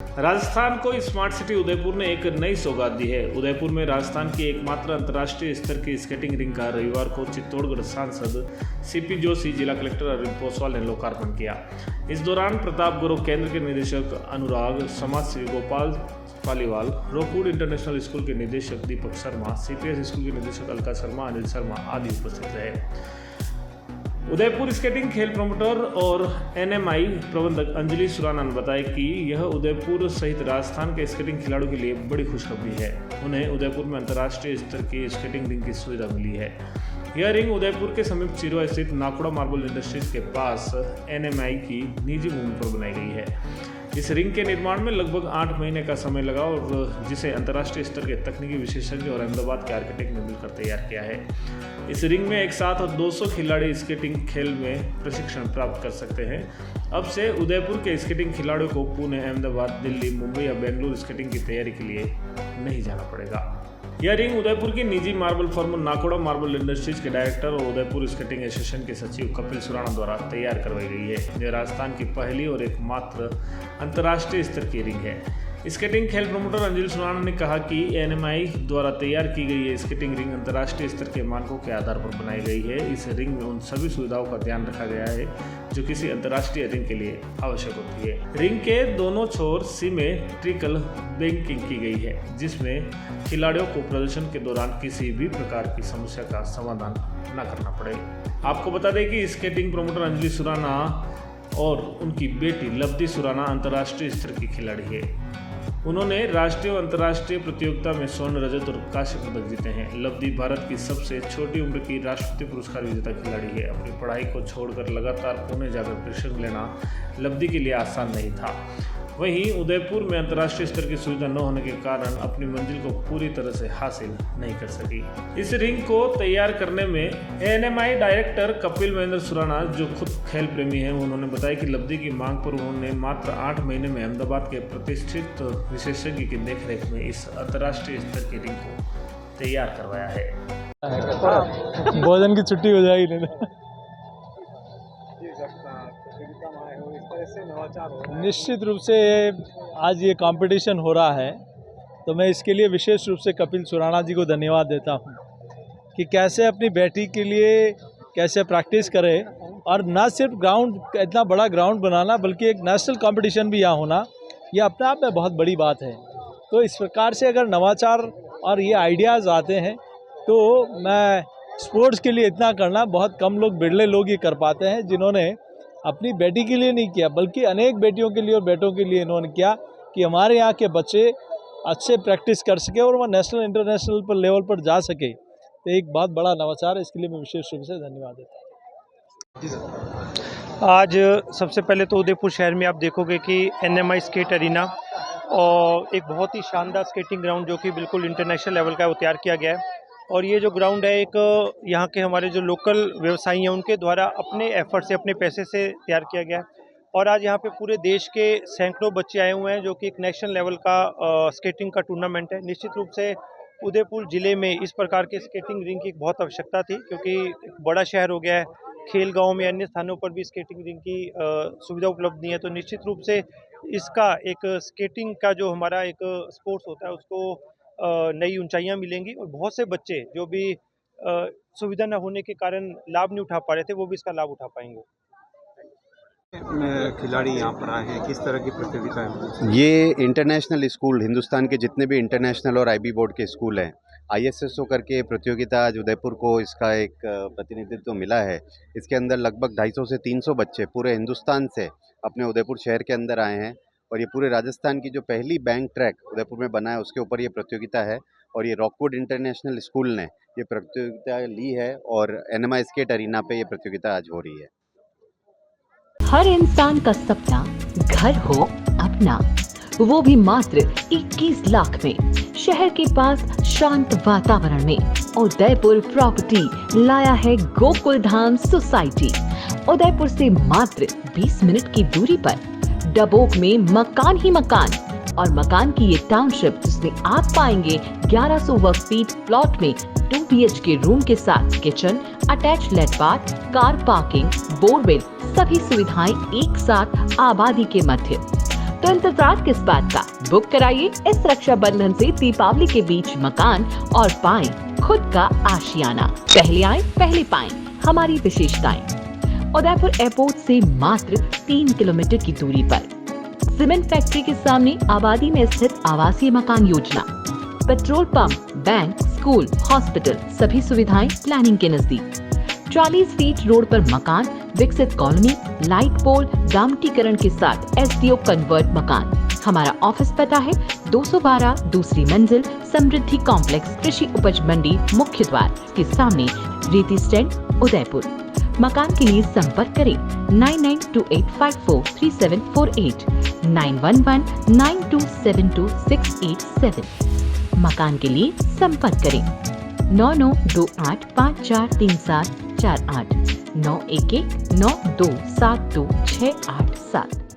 राजस्थान को smart city Udaipur ने एक नई सौगात दी है। उदयपुर में राजस्थान की एकमात्र अंतर्राष्ट्रीय स्तर की स्केटिंग रिंग का रविवार को चित्तौड़गढ़ सांसद सीपी जोशी, जिला कलेक्टर अरविंद पोसवाल ने लोकार्पण किया। इस दौरान प्रताप गौरव केंद्र के निदेशक अनुराग, समाजसेवी Gopal Paliwal, Rockwood international school के निदेशक दीपक शर्मा, सीपीएस स्कूल के निदेशक अलका शर्मा, अनिल शर्मा आदि उपस्थित रहे। उदयपुर स्केटिंग खेल प्रमोटर और एनएमआई प्रबंधक अंजलि सुराना ने बताया कि यह उदयपुर सहित राजस्थान के स्केटिंग खिलाड़ियों के लिए बड़ी खुशखबरी है। उन्हें उदयपुर में अंतर्राष्ट्रीय स्तर की स्केटिंग रिंग की सुविधा मिली है। यह रिंग उदयपुर के समीप चिरोआ स्थित नाकुड़ा मार्बल इंडस्ट्रीज के पास एनएमआई की निजी भूमि पर बनाई गई है। इस रिंग के निर्माण में लगभग 8 महीने का समय लगा और जिसे अंतर्राष्ट्रीय स्तर के तकनीकी विशेषज्ञ और अहमदाबाद के आर्किटेक्ट ने मिलकर तैयार किया है। इस रिंग में एक साथ 200 खिलाड़ी स्केटिंग खेल में प्रशिक्षण प्राप्त कर सकते हैं। अब से उदयपुर के स्केटिंग खिलाड़ियों को पुणे, अहमदाबाद, दिल्ली, मुंबई या बेंगलुरु स्केटिंग की तैयारी के लिए नहीं जाना पड़ेगा। यह रिंग उदयपुर की निजी मार्बल फर्म नाकुड़ा मार्बल इंडस्ट्रीज के डायरेक्टर और उदयपुर स्केटिंग एसोसिएशन के सचिव कपिल सुराणा द्वारा तैयार करवाई गई है। यह राजस्थान की पहली और एकमात्र अंतर्राष्ट्रीय स्तर की रिंग है। स्केटिंग खेल प्रमोटर अंजलि सुराणा ने कहा कि एनएमआई द्वारा तैयार की गई ये स्केटिंग रिंग अंतर्राष्ट्रीय स्तर के मानकों के आधार पर बनाई गई है। इस रिंग में उन सभी सुविधाओं का ध्यान रखा गया है जो किसी अंतर्राष्ट्रीय रिंग के लिए आवश्यक होती है। रिंग के दोनों छोर सिमेट्रिकल बैंकिंग की गई है, जिसमें खिलाड़ियों को प्रदर्शन के दौरान किसी भी प्रकार की समस्या का समाधान न करना पड़े। आपको बता दें कि स्केटिंग प्रमोटर अंजलि सुराना और उनकी बेटी लब्धि सुराना अंतर्राष्ट्रीय स्तर की खिलाड़ी है। उन्होंने राष्ट्रीय और अंतर्राष्ट्रीय प्रतियोगिता में स्वर्ण, रजत और कांस्य पदक जीते हैं। लब्धि भारत की सबसे छोटी उम्र की राष्ट्रपति पुरस्कार विजेता खिलाड़ी है। अपनी पढ़ाई को छोड़कर लगातार पुणे जाकर प्रशिक्षण लेना लब्धि के लिए आसान नहीं था। वहीं उदयपुर में अंतर्राष्ट्रीय स्तर की सुविधा न होने के कारण अपनी मंजिल को पूरी तरह से हासिल नहीं कर सकी। इस रिंग को तैयार करने में एएनएमआई डायरेक्टर कपिल महेंद्र सुराना, जो खुद खेल प्रेमी हैं, उन्होंने बताया कि लब्धि की मांग पर उन्होंने मात्र 8 महीने में अहमदाबाद के प्रतिष्ठित विशेषज्ञ की देखरेख में इस अंतर्राष्ट्रीय स्तर की रिंग को तैयार करवाया है। भोजन की छुट्टी हो जाएगी नहीं। निश्चित रूप से आज ये कंपटीशन हो रहा है, तो मैं इसके लिए विशेष रूप से कपिल सुराणा जी को धन्यवाद देता हूँ कि कैसे अपनी बेटी के लिए कैसे प्रैक्टिस करे, और ना सिर्फ ग्राउंड, इतना बड़ा ग्राउंड बनाना, बल्कि एक नेशनल कंपटीशन भी यहाँ होना, ये अपने आप में बहुत बड़ी बात है। तो इस प्रकार से अगर नवाचार और ये आइडियाज़ आते हैं तो मैं स्पोर्ट्स के लिए इतना करना, बहुत कम लोग, बिरले लोग ये कर पाते हैं जिन्होंने अपनी बेटी के लिए नहीं किया, बल्कि अनेक बेटियों के लिए और बेटों के लिए इन्होंने किया कि हमारे यहाँ के बच्चे अच्छे प्रैक्टिस कर सके और वह नेशनल इंटरनेशनल पर लेवल पर जा सके। तो एक बहुत बड़ा नवाचार है, इसके लिए मैं विशेष रूप से धन्यवाद देता हूँ। आज सबसे पहले तो उदयपुर शहर में आप देखोगे कि एनएमआई स्केट अरीना और एक बहुत ही शानदार स्केटिंग ग्राउंड जो कि बिल्कुल इंटरनेशनल लेवल का वो तैयार किया गया है। और ये जो ग्राउंड है, एक यहाँ के हमारे जो लोकल व्यवसायी हैं उनके द्वारा अपने एफर्ट से, अपने पैसे से तैयार किया गया है। और आज यहाँ पे पूरे देश के सैकड़ों बच्चे आए हुए हैं, जो कि एक नेशनल लेवल का स्केटिंग का टूर्नामेंट है। निश्चित रूप से उदयपुर ज़िले में इस प्रकार के स्केटिंग रिंग की बहुत आवश्यकता थी, क्योंकि एक बड़ा शहर हो गया है, खेल गाँव में अन्य स्थानों पर भी स्केटिंग रिंग की सुविधा उपलब्ध नहीं है। तो निश्चित रूप से इसका एक स्केटिंग का जो हमारा एक स्पोर्ट्स होता है उसको नई ऊंचाइयां मिलेंगी, और बहुत से बच्चे जो भी सुविधा न होने के कारण लाभ नहीं उठा पा रहे थे, वो भी इसका लाभ उठा पाएंगे। खिलाड़ी यहाँ पर आए हैं, किस तरह की प्रतियोगिता है? ये इंटरनेशनल स्कूल, हिंदुस्तान के जितने भी इंटरनेशनल और आईबी बोर्ड के स्कूल हैं, ISSO करके प्रतियोगिता आज उदयपुर को इसका एक प्रतिनिधित्व मिला है। इसके अंदर लगभग 250 से 300 बच्चे पूरे हिंदुस्तान से अपने उदयपुर शहर के अंदर आए हैं, और ये पूरे राजस्थान की जो पहली बैंक ट्रैक उदयपुर में बना है उसके ऊपर ये प्रतियोगिता है। और ये रॉकवुड इंटरनेशनल स्कूल ने ये प्रतियोगिता ली है, और एनएमआई स्केट अरीना पे ये प्रतियोगिता आज हो रही है। हर इंसान का सपना घर हो अपना, वो भी मात्र 21 लाख में, शहर के पास शांत वातावरण में। उदयपुर प्रॉपर्टी लाया है गोकुल धाम सोसाइटी। उदयपुर से मात्र 20 मिनट की दूरी पर डबोक में मकान ही मकान, और मकान की ये टाउनशिप जिसमें आप पाएंगे 1100 वर्ग फीट प्लॉट में 2 BHK रूम के साथ किचन, अटैच लेट बाथ, कार पार्किंग, बोरवेल, सभी सुविधाएं एक साथ आबादी के मध्य। तो इंतजार किस बात का, बुक कराइए इस रक्षाबंधन से दीपावली के बीच मकान और पाएं खुद का आशियाना। पहले आए पहले पाएं हमारी विशेषताएं। उदयपुर एयरपोर्ट से मात्र 3 किलोमीटर की दूरी पर, सीमेंट फैक्ट्री के सामने आबादी में स्थित आवासीय मकान योजना, petrol pump, bank, school, hospital, सभी सुविधाएं प्लानिंग के नजदीक। 40 फीट रोड पर मकान, विकसित कॉलोनी, लाइट पोल, डामटीकरण के साथ एसडीओ कन्वर्ट मकान। हमारा ऑफिस पता है 212 दूसरी मंजिल, समृद्धि कॉम्प्लेक्स, कृषि उपज मंडी मुख्य द्वार के सामने, रेती स्टैंड, उदयपुर। मकान के लिए संपर्क करें 9928543748, 9119272687। मकान के लिए संपर्क करें 9928543748, 9119272687।